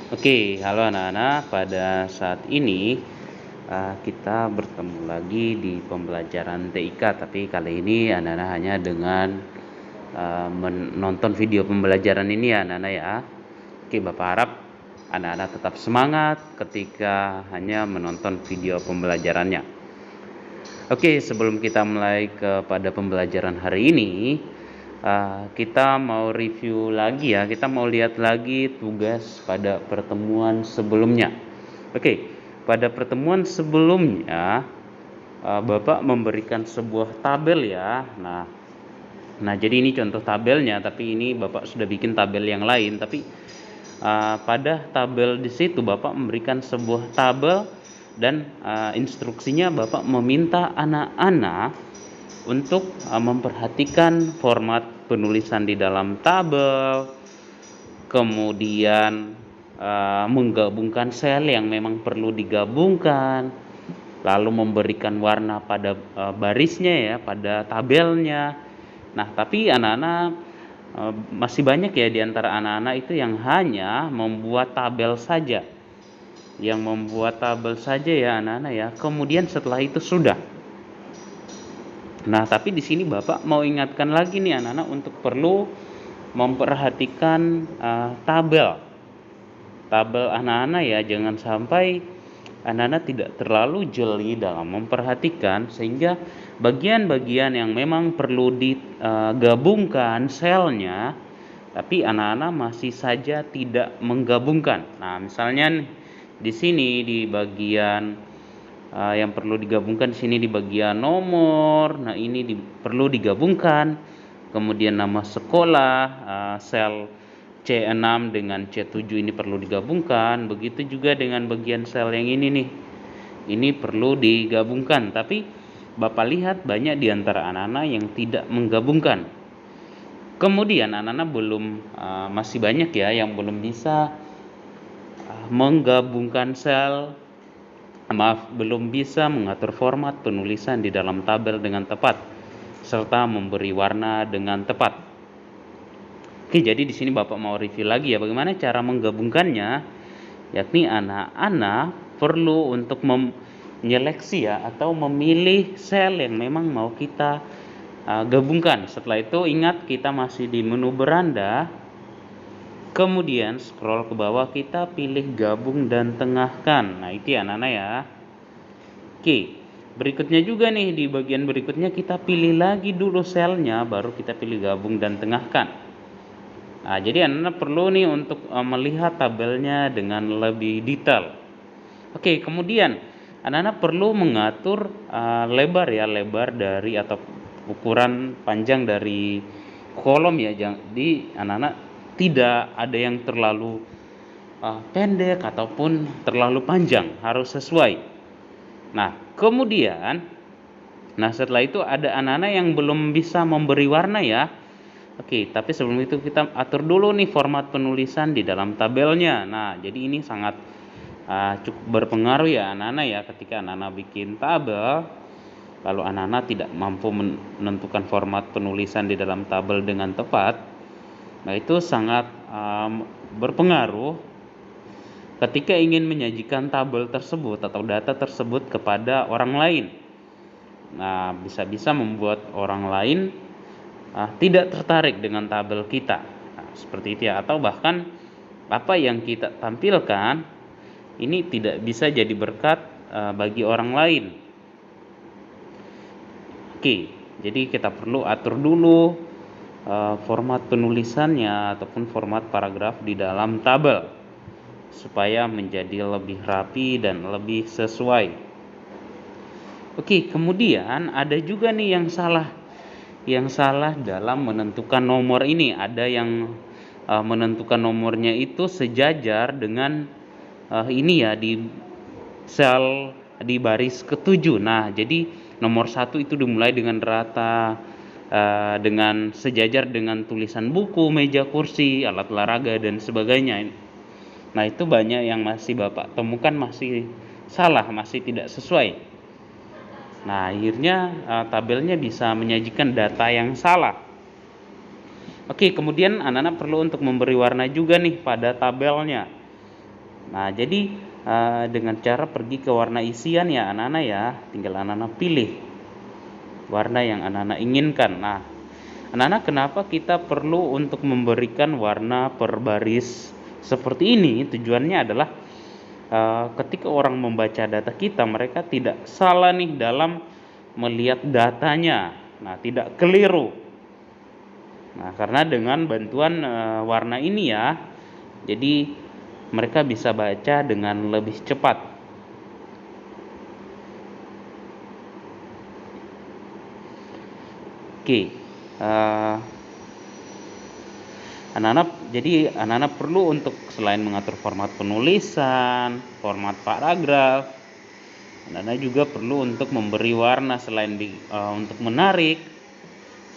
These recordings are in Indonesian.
Oke, halo anak-anak. Pada saat ini kita bertemu lagi di pembelajaran TIK, tapi kali ini anak-anak hanya dengan menonton video pembelajaran ini ya anak-anak ya. Oke, Bapak harap anak-anak tetap semangat ketika hanya menonton video pembelajarannya. Oke, sebelum kita mulai kepada pembelajaran hari ini, kita mau review lagi ya, kita mau lihat lagi tugas pada pertemuan sebelumnya. Oke, pada pertemuan sebelumnya Bapak memberikan sebuah tabel ya. Nah jadi ini contoh tabelnya, tapi ini Bapak sudah bikin tabel yang lain. Tapi pada tabel di situ Bapak memberikan sebuah tabel dan instruksinya Bapak meminta anak-anak untuk memperhatikan format penulisan di dalam tabel, kemudian menggabungkan sel yang memang perlu digabungkan, lalu memberikan warna pada barisnya ya, pada tabelnya. Nah, tapi anak-anak masih banyak ya di antara anak-anak itu yang hanya membuat tabel saja. Yang membuat tabel saja ya anak-anak ya. Kemudian setelah itu sudah. Nah, tapi di sini Bapak mau ingatkan lagi nih anak-anak untuk perlu memperhatikan tabel anak-anak ya, jangan sampai anak-anak tidak terlalu jeli dalam memperhatikan sehingga bagian-bagian yang memang perlu digabungkan selnya tapi anak-anak masih saja tidak menggabungkan. Nah, misalnya di sini di bagian yang perlu digabungkan di sini di bagian nomor. Nah, ini perlu digabungkan. Kemudian nama sekolah, sel C6 dengan C7 ini perlu digabungkan. Begitu juga dengan bagian sel yang ini nih. Ini perlu digabungkan, tapi Bapak lihat banyak di antara anak-anak yang tidak menggabungkan. Kemudian anak-anak masih banyak ya yang belum bisa menggabungkan sel, belum bisa mengatur format penulisan di dalam tabel dengan tepat serta memberi warna dengan tepat. Oke, jadi di sini Bapak mau review lagi ya bagaimana cara menggabungkannya, yakni anak-anak perlu untuk menyeleksi ya atau memilih sel yang memang mau kita gabungkan. Setelah itu ingat kita masih di menu beranda. Kemudian scroll ke bawah, kita pilih gabung dan tengahkan. Nah, itu ya anak-anak ya. Oke, berikutnya juga nih di bagian berikutnya kita pilih lagi dulu selnya, baru kita pilih gabung dan tengahkan. Nah, jadi anak-anak perlu nih untuk melihat tabelnya dengan lebih detail. Oke, kemudian anak-anak perlu mengatur lebar dari atau ukuran panjang dari kolom ya. Jadi anak-anak tidak ada yang terlalu pendek ataupun terlalu panjang, harus sesuai. Nah, kemudian setelah itu ada anak-anak yang belum bisa memberi warna ya. Oke, tapi sebelum itu kita atur dulu nih format penulisan di dalam tabelnya. Nah, jadi ini sangat cukup berpengaruh ya anak-anak ya, ketika anak-anak bikin tabel lalu anak-anak tidak mampu menentukan format penulisan di dalam tabel dengan tepat. Nah, itu sangat berpengaruh ketika ingin menyajikan tabel tersebut atau data tersebut kepada orang lain. Nah, bisa-bisa membuat orang lain tidak tertarik dengan tabel kita. Nah, seperti itu ya, atau bahkan apa yang kita tampilkan ini tidak bisa jadi berkat bagi orang lain. Oke, jadi kita perlu atur dulu format penulisannya ataupun format paragraf di dalam tabel supaya menjadi lebih rapi dan lebih sesuai. Oke, kemudian ada juga nih yang salah dalam menentukan nomor ini. Ada yang menentukan nomornya itu sejajar dengan ini ya, di sel di baris ke-7. Nah, jadi nomor 1 itu dimulai dengan rata dengan sejajar dengan tulisan buku, meja, kursi, alat olahraga dan sebagainya. Nah, itu banyak yang masih Bapak temukan masih salah, masih tidak sesuai. Nah, akhirnya tabelnya bisa menyajikan data yang salah. Oke, kemudian anak-anak perlu untuk memberi warna juga nih pada tabelnya. Nah, jadi dengan cara pergi ke warna isian ya anak-anak ya, tinggal anak-anak pilih warna yang anak-anak inginkan. Nah, anak-anak kenapa kita perlu untuk memberikan warna per baris seperti ini? Tujuannya adalah ketika orang membaca data kita, mereka tidak salah nih dalam melihat datanya. Nah, tidak keliru. Nah, karena dengan bantuan warna ini ya, jadi mereka bisa baca dengan lebih cepat. Oke, anak-anak perlu untuk selain mengatur format penulisan, format paragraf, anak-anak juga perlu untuk memberi warna selain untuk menarik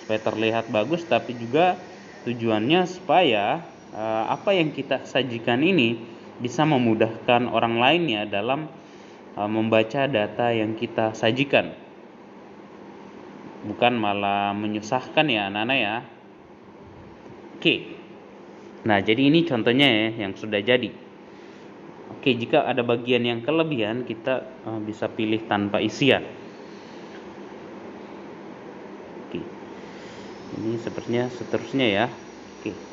supaya terlihat bagus, tapi juga tujuannya supaya apa yang kita sajikan ini bisa memudahkan orang lainnya dalam membaca data yang kita sajikan, bukan malah menyusahkan ya anak-anak ya. Oke, nah jadi ini contohnya ya yang sudah jadi. Oke, jika ada bagian yang kelebihan kita bisa pilih tanpa isian. Oke, ini sepertinya seterusnya ya. Oke.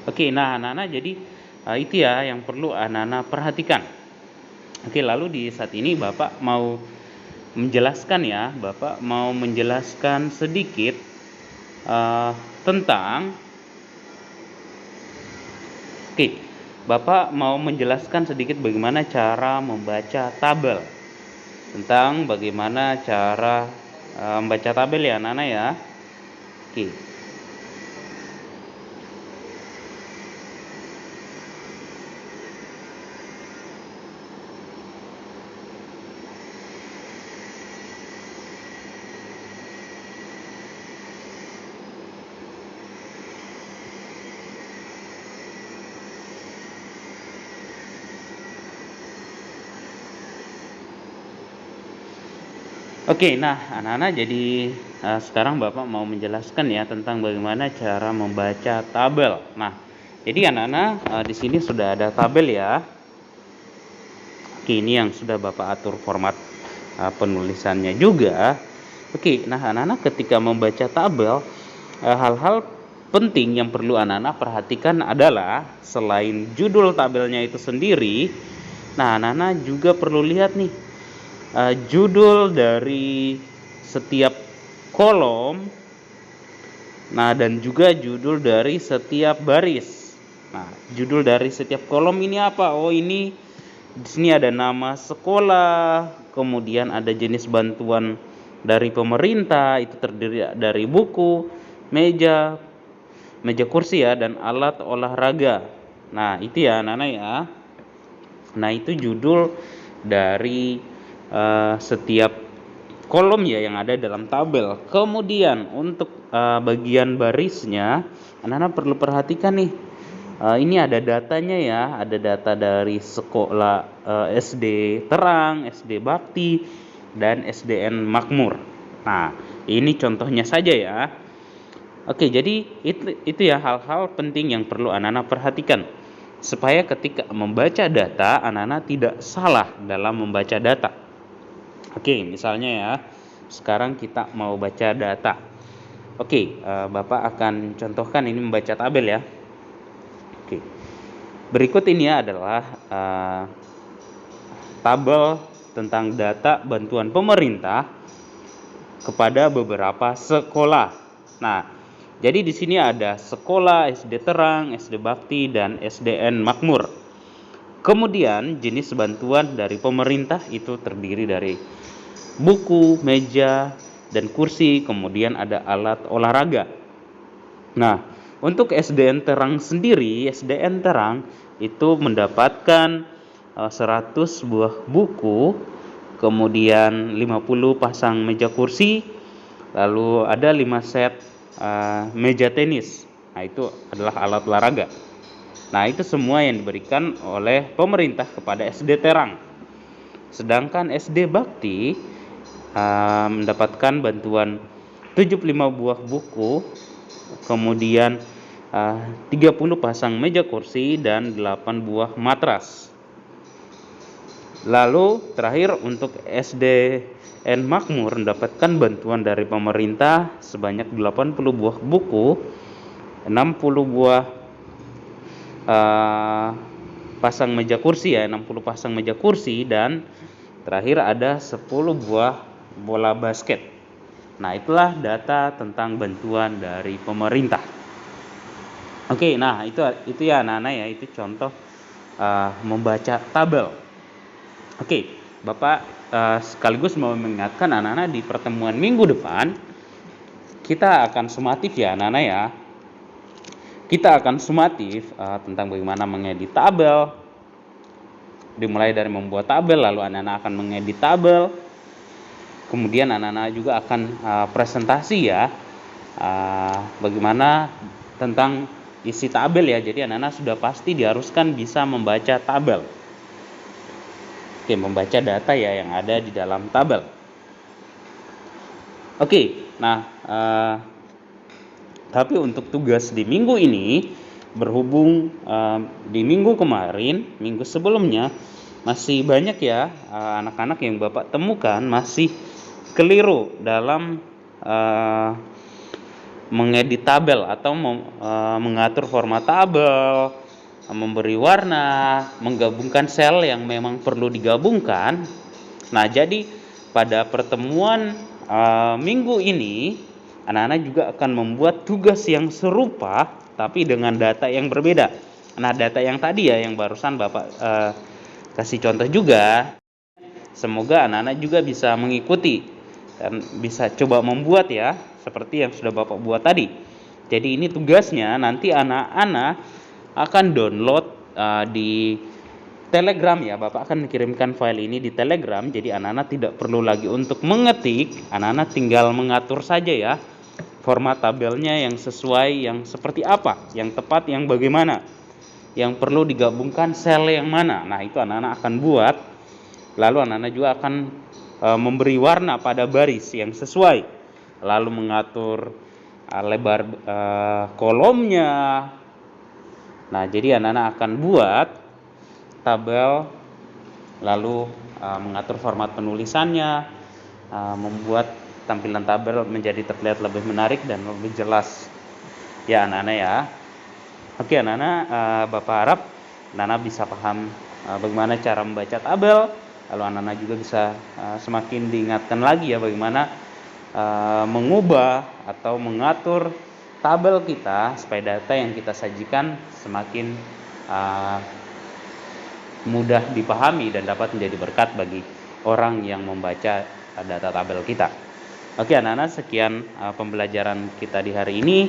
Oke, nah anak-anak jadi itu ya yang perlu anak-anak perhatikan. Oke, lalu di saat ini Bapak mau menjelaskan sedikit tentang Bapak mau menjelaskan sedikit bagaimana cara membaca tabel. Tentang bagaimana cara membaca tabel ya anak-anak ya. Oke. Oke, nah anak-anak jadi sekarang Bapak mau menjelaskan ya tentang bagaimana cara membaca tabel. Nah, jadi anak-anak di sini sudah ada tabel ya. Oke, ini yang sudah Bapak atur format penulisannya juga. Oke, nah anak-anak ketika membaca tabel, hal-hal penting yang perlu anak-anak perhatikan adalah selain judul tabelnya itu sendiri, nah anak-anak juga perlu lihat nih judul dari setiap kolom, nah dan juga judul dari setiap baris. Nah, judul dari setiap kolom ini apa? Oh, ini di sini ada nama sekolah, kemudian ada jenis bantuan dari pemerintah, itu terdiri dari buku, meja kursi ya, dan alat olahraga. Nah, itu ya anak-anak ya. Nah, itu judul dari setiap kolom ya yang ada dalam tabel. Kemudian untuk bagian barisnya, anak-anak perlu perhatikan nih. Ini ada datanya ya, ada data dari sekolah SD Terang, SD Bakti, dan SDN Makmur. Nah, ini contohnya saja ya. Oke, jadi itu ya hal-hal penting yang perlu anak-anak perhatikan supaya ketika membaca data anak-anak tidak salah dalam membaca data. Oke, misalnya ya, sekarang kita mau baca data. Oke, Bapak akan contohkan ini membaca tabel ya. Oke, berikut ini adalah tabel tentang data bantuan pemerintah kepada beberapa sekolah. Nah, jadi di sini ada sekolah SD Terang, SD Bakti, dan SDN Makmur. Kemudian jenis bantuan dari pemerintah itu terdiri dari buku, meja, dan kursi, kemudian ada alat olahraga. Nah, untuk SDN Terang sendiri, SDN Terang itu mendapatkan 100 buah buku, kemudian 50 pasang meja kursi, lalu ada 5 set meja tenis. Nah, itu adalah alat olahraga. Nah, itu semua yang diberikan oleh pemerintah kepada SD Terang. Sedangkan SD Bakti mendapatkan bantuan 75 buah buku, kemudian 30 pasang meja kursi, dan 8 buah matras. Lalu terakhir untuk SDN Makmur mendapatkan bantuan dari pemerintah sebanyak 80 buah buku, 60 buah pasang meja kursi 60 pasang meja kursi, dan terakhir ada 10 buah bola basket. Nah, itulah data tentang bantuan dari pemerintah. Oke, nah itu ya anak-anak ya, itu contoh membaca tabel. Oke, Bapak sekaligus mau mengingatkan anak-anak di pertemuan minggu depan kita akan sumatif ya anak-anak ya. Kita akan sumatif tentang bagaimana mengedit tabel. Dimulai dari membuat tabel, lalu anak-anak akan mengedit tabel. Kemudian anak-anak juga akan presentasi ya, bagaimana tentang isi tabel ya. Jadi anak-anak sudah pasti diharuskan bisa membaca tabel. Oke, membaca data ya yang ada di dalam tabel. Oke, nah tapi untuk tugas di minggu ini, berhubung di minggu kemarin, minggu sebelumnya masih banyak ya anak-anak yang Bapak temukan masih keliru dalam mengedit tabel atau mengatur format tabel, memberi warna, menggabungkan sel yang memang perlu digabungkan. Nah, jadi pada pertemuan minggu ini anak-anak juga akan membuat tugas yang serupa tapi dengan data yang berbeda. Nah, data yang tadi ya yang barusan Bapak kasih contoh juga, semoga anak-anak juga bisa mengikuti dan bisa coba membuat ya seperti yang sudah Bapak buat tadi. Jadi ini tugasnya, nanti anak-anak akan download di Telegram ya. Bapak akan mengirimkan file ini di Telegram, jadi anak-anak tidak perlu lagi untuk mengetik, anak-anak tinggal mengatur saja ya format tabelnya yang sesuai, yang seperti apa, yang tepat, yang bagaimana, yang perlu digabungkan sel yang mana. Nah, itu anak-anak akan buat. Lalu anak-anak juga akan memberi warna pada baris yang sesuai, lalu mengatur lebar kolomnya. Nah, jadi anak-anak akan buat tabel, lalu mengatur format penulisannya, membuat tampilan tabel menjadi terlihat lebih menarik dan lebih jelas ya anak-anak ya. Oke anak-anak, Bapak harap anak-anak bisa paham bagaimana cara membaca tabel, lalu anak-anak juga bisa semakin diingatkan lagi ya bagaimana mengubah atau mengatur tabel kita supaya data yang kita sajikan semakin mudah dipahami dan dapat menjadi berkat bagi orang yang membaca data tabel kita. Oke anak-anak, sekian pembelajaran kita di hari ini.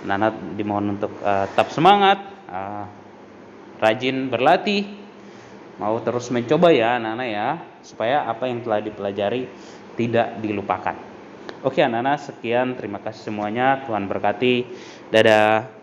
Anak-anak dimohon untuk tetap semangat, rajin berlatih, mau terus mencoba ya anak-anak ya, supaya apa yang telah dipelajari tidak dilupakan. Oke anak-anak, sekian, terima kasih semuanya, Tuhan berkati, dadah.